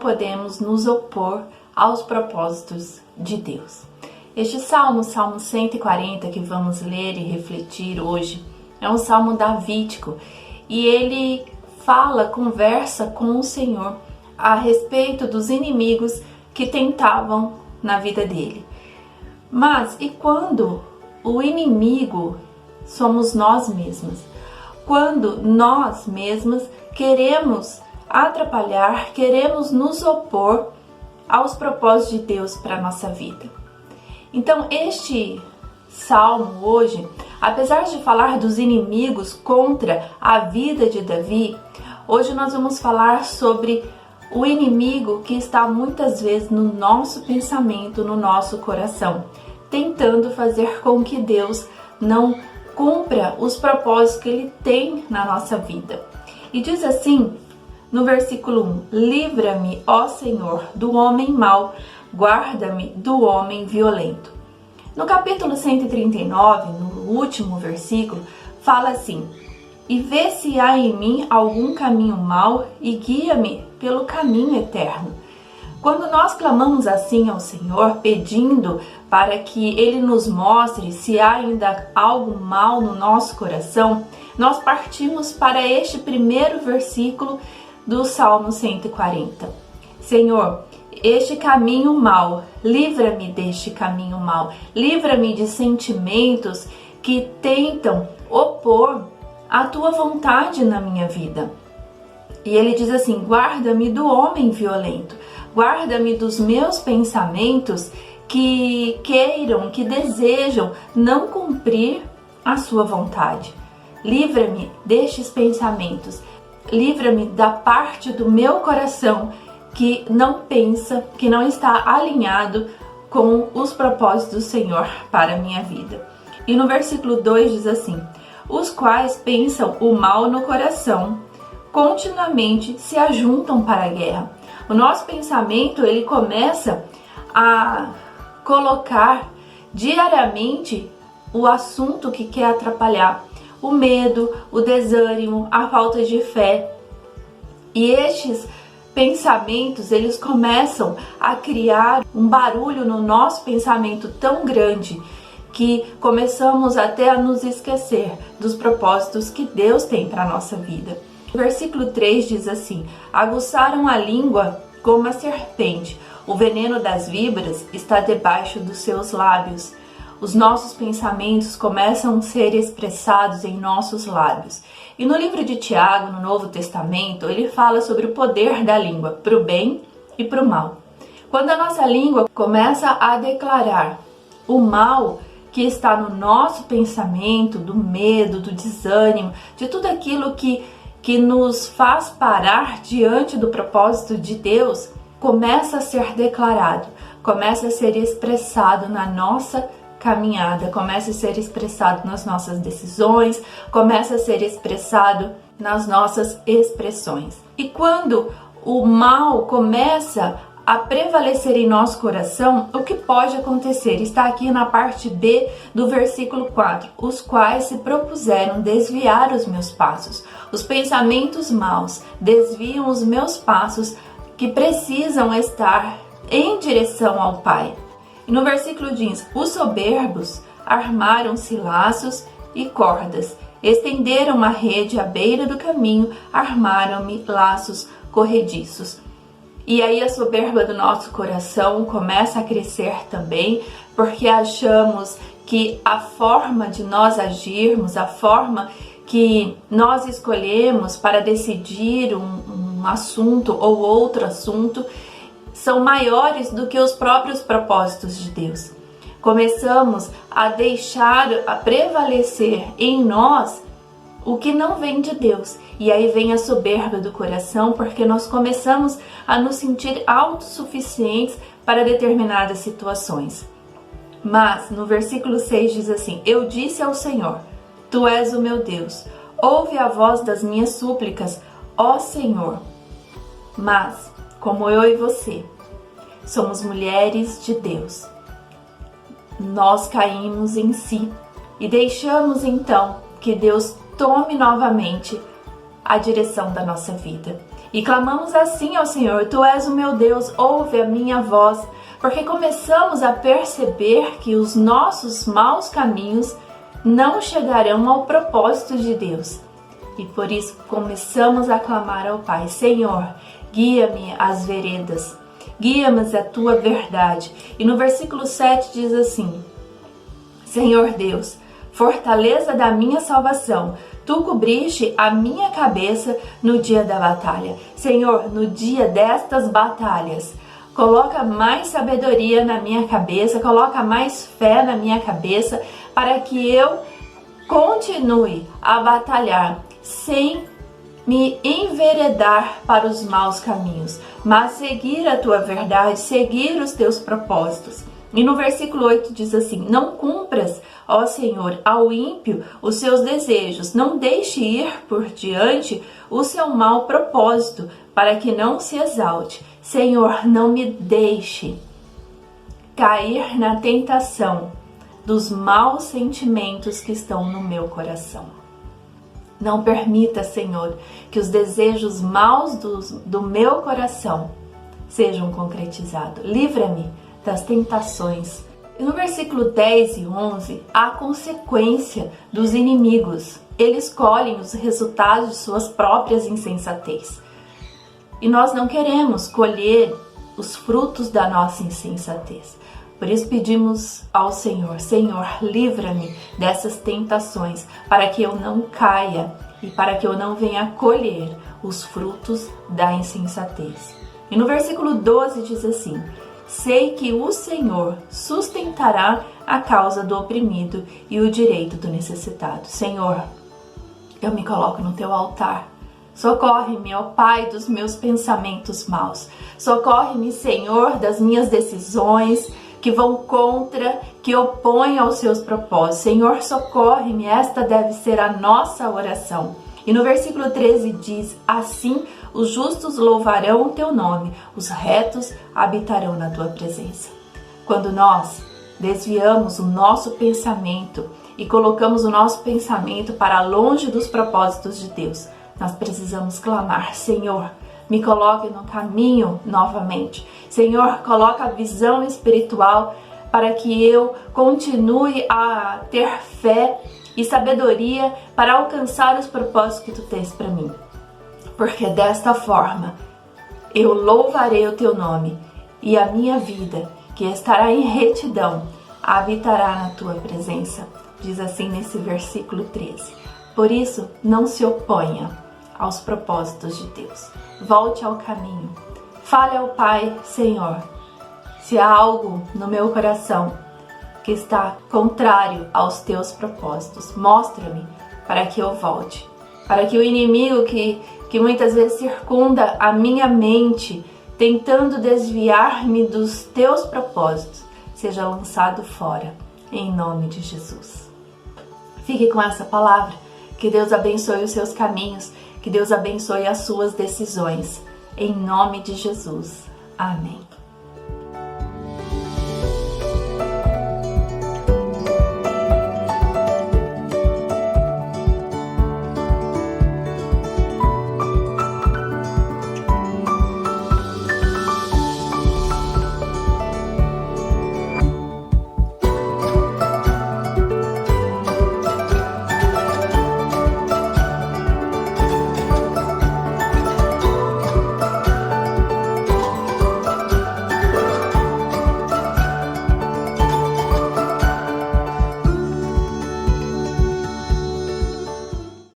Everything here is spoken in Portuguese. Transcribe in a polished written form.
podemos nos opor aos propósitos de Deus. Este salmo, Salmo 140, que vamos ler e refletir hoje, é um salmo davídico e ele conversa com o Senhor a respeito dos inimigos que tentavam na vida dele. Mas e quando o inimigo somos nós mesmos? Quando nós mesmos queremos atrapalhar, queremos nos opor aos propósitos de Deus para a nossa vida. Então, este salmo hoje, apesar de falar dos inimigos contra a vida de Davi, hoje nós vamos falar sobre o inimigo que está muitas vezes no nosso pensamento, no nosso coração, tentando fazer com que Deus não cumpra os propósitos que Ele tem na nossa vida. E diz assim, no versículo 1, livra-me, ó Senhor, do homem mau, guarda-me do homem violento. No capítulo 139, no último versículo, fala assim, e vê se há em mim algum caminho mau e guia-me pelo caminho eterno. Quando nós clamamos assim ao Senhor, pedindo para que Ele nos mostre se há ainda algo mal no nosso coração, nós partimos para este primeiro versículo do Salmo 140. Senhor, este caminho mau, livra-me deste caminho mau, livra-me de sentimentos que tentam opor a Tua vontade na minha vida. E ele diz assim, guarda-me do homem violento, guarda-me dos meus pensamentos que queiram, que desejam não cumprir a sua vontade. Livra-me destes pensamentos, livra-me da parte do meu coração que não pensa, que não está alinhado com os propósitos do Senhor para a minha vida. E no versículo 2 diz assim, os quais pensam o mal no coração, continuamente se ajuntam para a guerra. O nosso pensamento, ele começa a colocar diariamente o assunto que quer atrapalhar, o medo, o desânimo, a falta de fé. E estes pensamentos, eles começam a criar um barulho no nosso pensamento tão grande que começamos até a nos esquecer dos propósitos que Deus tem para a nossa vida. O versículo 3 diz assim, aguçaram a língua como a serpente, o veneno das víboras está debaixo dos seus lábios. Os nossos pensamentos começam a ser expressados em nossos lábios. E no livro de Tiago, no Novo Testamento, ele fala sobre o poder da língua, para o bem e para o mal. Quando a nossa língua começa a declarar o mal que está no nosso pensamento, do medo, do desânimo, de tudo aquilo que nos faz parar diante do propósito de Deus, começa a ser declarado, começa a ser expressado na nossa caminhada, começa a ser expressado nas nossas decisões, começa a ser expressado nas nossas expressões. E quando o mal começa a prevalecer em nosso coração, o que pode acontecer? Está aqui na parte B do versículo 4, os quais se propuseram desviar os meus passos. Os pensamentos maus desviam os meus passos que precisam estar em direção ao Pai. E no versículo diz, os soberbos armaram-se laços e cordas, estenderam uma rede à beira do caminho, armaram-me laços corrediços. E aí a soberba do nosso coração começa a crescer também, porque achamos que a forma de nós agirmos, a forma que nós escolhemos para decidir um assunto ou outro assunto, são maiores do que os próprios propósitos de Deus. Começamos a deixar a prevalecer em nós o que não vem de Deus. E aí vem a soberba do coração, porque nós começamos a nos sentir autossuficientes para determinadas situações. Mas no versículo 6 diz assim, eu disse ao Senhor, Tu és o meu Deus, ouve a voz das minhas súplicas, ó Senhor. Mas, como eu e você, somos mulheres de Deus, nós caímos em si e deixamos então que Deus tome novamente a direção da nossa vida. E clamamos assim ao Senhor: Tu és o meu Deus, ouve a minha voz, porque começamos a perceber que os nossos maus caminhos não chegarão ao propósito de Deus. E por isso começamos a clamar ao Pai: Senhor, guia-me às veredas, guia-me à tua verdade. E no versículo 7 diz assim: Senhor Deus, fortaleza da minha salvação, tu cobriste a minha cabeça no dia da batalha. Senhor, no dia destas batalhas, coloca mais sabedoria na minha cabeça, coloca mais fé na minha cabeça, para que eu continue a batalhar sem me enveredar para os maus caminhos, mas seguir a tua verdade, seguir os teus propósitos. E no versículo 8 diz assim: Não cumpras, ó Senhor, ao ímpio os seus desejos, não deixe ir por diante o seu mau propósito, para que não se exalte. Senhor, não me deixe cair na tentação dos maus sentimentos que estão no meu coração. Não permita, Senhor, que os desejos maus do meu coração sejam concretizados. Livra-me das tentações. E no versículo 10 e 11, há consequência dos inimigos. Eles colhem os resultados de suas próprias insensatez. E nós não queremos colher os frutos da nossa insensatez. Por isso pedimos ao Senhor: Senhor, livra-me dessas tentações, para que eu não caia e para que eu não venha colher os frutos da insensatez. E no versículo 12 diz assim: Sei que o Senhor sustentará a causa do oprimido e o direito do necessitado. Senhor, eu me coloco no teu altar. Socorre-me, ó Pai, dos meus pensamentos maus. Socorre-me, Senhor, das minhas decisões que vão contra, que opõem aos seus propósitos. Senhor, socorre-me. Esta deve ser a nossa oração. E no versículo 13 diz: Assim os justos louvarão o teu nome, os retos habitarão na tua presença. Quando nós desviamos o nosso pensamento e colocamos o nosso pensamento para longe dos propósitos de Deus, nós precisamos clamar: Senhor, me coloque no caminho novamente. Senhor, coloca a visão espiritual para que eu continue a ter fé e sabedoria para alcançar os propósitos que tu tens para mim. Porque desta forma eu louvarei o teu nome e a minha vida, que estará em retidão, habitará na tua presença. Diz assim nesse versículo 13. Por isso, não se oponha aos propósitos de Deus. Volte ao caminho. Fale ao Pai: Senhor, se há algo no meu coração que está contrário aos teus propósitos, mostra-me para que eu volte. Para que o inimigo que muitas vezes circunda a minha mente, tentando desviar-me dos teus propósitos, seja lançado fora, em nome de Jesus. Fique com essa palavra. Que Deus abençoe os seus caminhos. Que Deus abençoe as suas decisões. Em nome de Jesus. Amém.